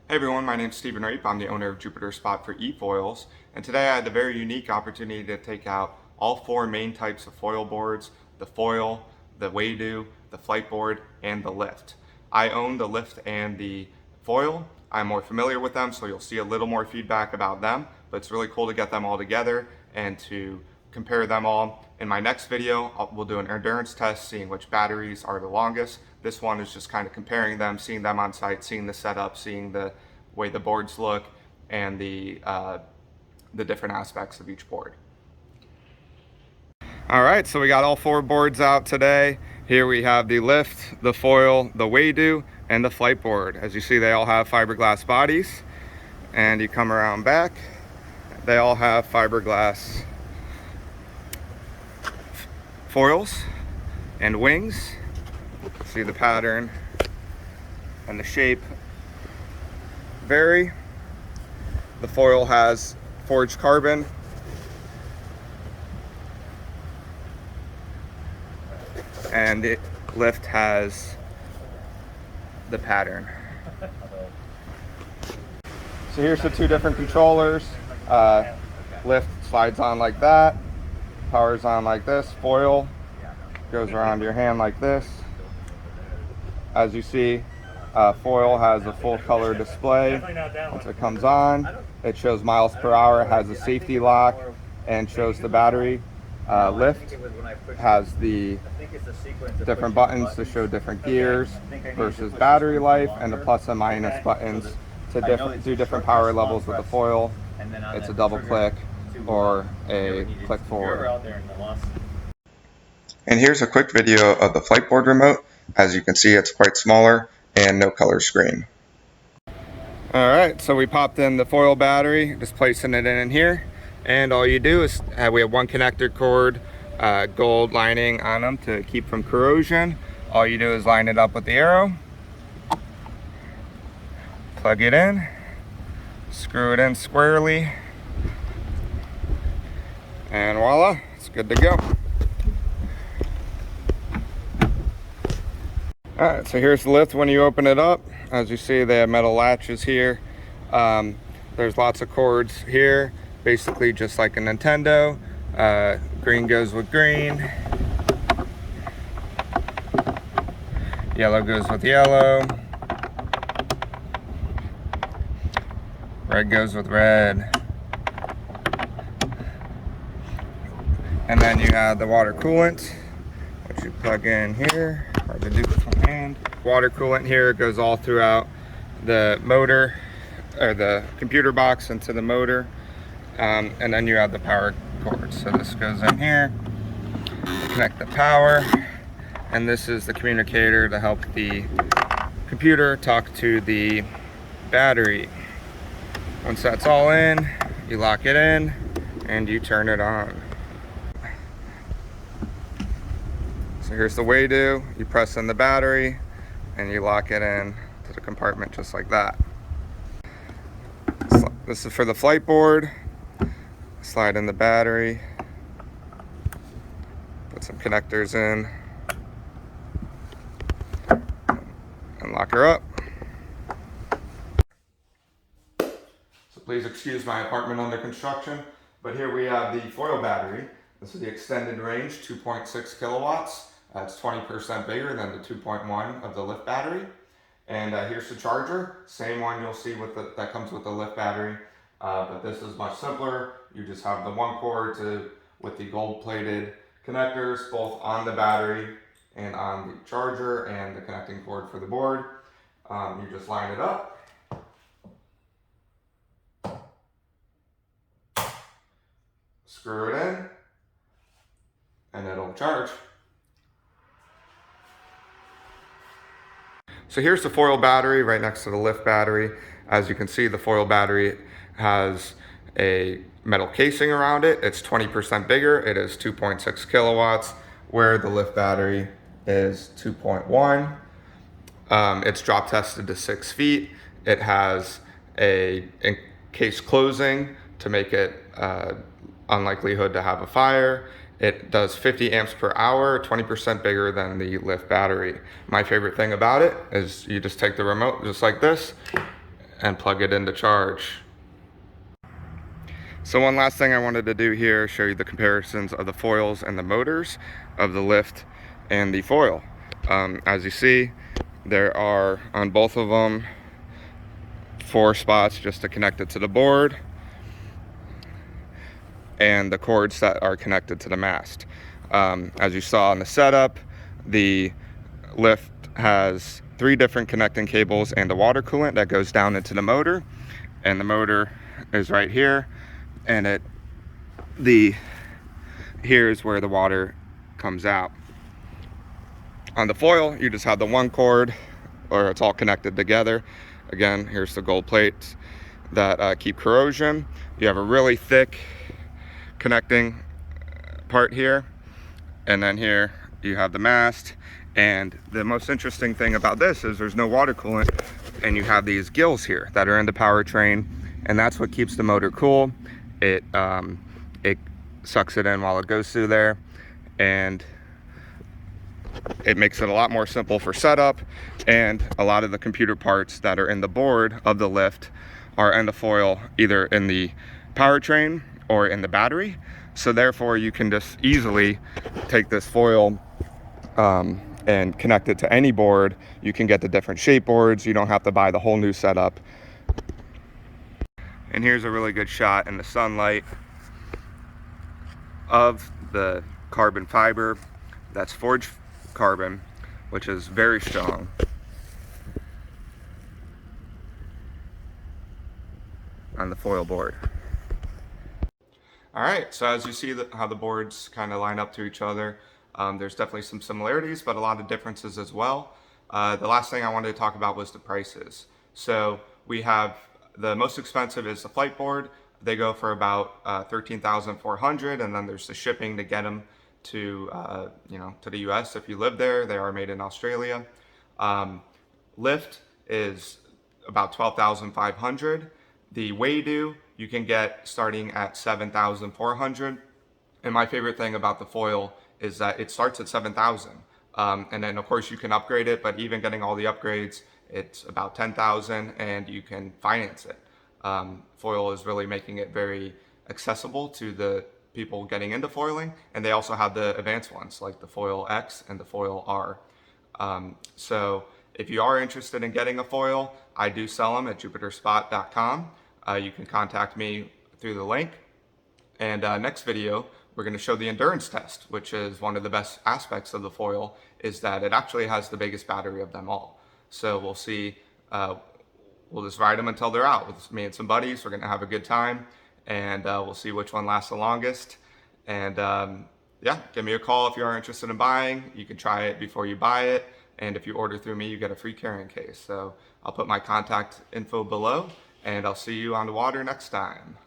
Hey everyone, my name is Stephen Reep. I'm the owner of Jupiter Spot for E-Foils, and today I had the very unique opportunity to take out all four main types of foil boards: the foil, the Waydoo, the Fliteboard, and the lift. I own the lift and the foil. I'm more familiar with them, so you'll see a little more feedback about them, but it's really cool to get them all together and to compare them all. In my next video, we'll do an endurance test, seeing which batteries are the longest. This one is just kind of comparing them, seeing them on site, seeing the setup, seeing the way the boards look, and the different aspects of each board. All right, so we got all four boards out today. Here we have the lift, the foil, the Waydoo, and the Fliteboard. As you see, they all have fiberglass bodies, and you come around back, they all have fiberglass foils and wings. See the pattern and the shape vary. The foil has forged carbon, and the lift has the pattern. So here's the two different controllers. Lift slides on like that, powers on like this. Foil goes around your hand like this. As you see, foil has a full color display. Once it comes on, it shows miles per hour, has a safety lock, and shows the battery. Lift has the different buttons to show different gears versus battery life, and the plus and minus buttons to do different power levels with the foil. It's a double click or a click forward. And here's a quick video of the Fliteboard remote. As you can see, it's quite smaller and no color screen. All right, so we popped in the foil battery, just placing it in here. And all you do is, we have one connector cord, gold lining on them to keep from corrosion. All you do is line it up with the arrow, plug it in, screw it in squarely, and voila, it's good to go. Alright, so here's the lift when you open it up. As you see, they have metal latches here. There's lots of cords here, basically just like a Nintendo. Green goes with green, yellow goes with yellow, red goes with red. And then you have the water coolant, which you plug in here. Hard to do with one hand. Water coolant here goes all throughout the motor, or the computer box, into the motor. And then you have the power cord. So this goes in here to connect the power. And this is the communicator to help the computer talk to the battery. Once that's all in, you lock it in and you turn it on. So here's the Waydoo. You press in the battery and you lock it in to the compartment just like that. This is for the Fliteboard. Slide in the battery, put some connectors in, and lock her up. So please excuse my apartment under construction, but here we have the foil battery. This is the extended range, 2.6 kilowatts. It's 20% bigger than the 2.1 of the lift battery. And here's the charger, same one you'll see with that comes with the lift battery, but this is much simpler. You just have the one cord with the gold-plated connectors, both on the battery and on the charger, and the connecting cord for the board. You just line it up, screw it in, and it'll charge. So here's the foil battery right next to the lift battery. As you can see, the foil battery has a metal casing around it. It's 20% bigger. It is 2.6 kilowatts, where the lift battery is 2.1. It's drop tested to 6 feet. It has a case closing to make it unlikelihood to have a fire. It does 50 amps per hour, 20% bigger than the lift battery. My favorite thing about it is you just take the remote just like this, and plug it into charge. So one last thing I wanted to do here, show you the comparisons of the foils and the motors of the lift and the foil. As you see, there are on both of them 4 spots just to connect it to the board, and the cords that are connected to the mast. As you saw in the setup, the lift has 3 different connecting cables and the water coolant that goes down into the motor, and the motor is right here, and here's where the water comes out. On the foil, you just have the 1 cord, or it's all connected together. Again, here's the gold plates that keep corrosion. You have a really thick connecting part here, and then here you have the mast. And the most interesting thing about this is there's no water coolant, and you have these gills here that are in the powertrain, and that's what keeps the motor cool. It sucks it in while it goes through there, and it makes it a lot more simple for setup. And a lot of the computer parts that are in the board of the lift are in the foil, either in the powertrain or in the battery. So therefore you can just easily take this foil and connect it to any board. You can get the different shape boards. You don't have to buy the whole new setup. And here's a really good shot in the sunlight of the carbon fiber that's forged carbon, which is very strong. On the foil board. All right, so as you see how the boards kind of line up to each other, there's definitely some similarities, but a lot of differences as well. The last thing I wanted to talk about was the prices. So we have the most expensive is the Fliteboard. They go for about $13,400, and then there's the shipping to get them to to the US if you live there. They are made in Australia. Lift is about $12,500. The Waydoo you can get starting at $7,400. And my favorite thing about the foil is that it starts at $7,000. And then of course you can upgrade it, but even getting all the upgrades, it's about $10,000, and you can finance it. Foil is really making it very accessible to the people getting into foiling, and they also have the advanced ones like the Foil X and the Foil R. So if you are interested in getting a foil, I do sell them at jupiterspot.com. You can contact me through the link. And next video, we're going to show the endurance test, which is one of the best aspects of the foil, is that it actually has the biggest battery of them all. So we'll see, we'll just ride them until they're out with me and some buddies. We're going to have a good time, and we'll see which one lasts the longest. And yeah, give me a call if you are interested in buying. You can try it before you buy it. And if you order through me, you get a free carrying case. So I'll put my contact info below, and I'll see you on the water next time.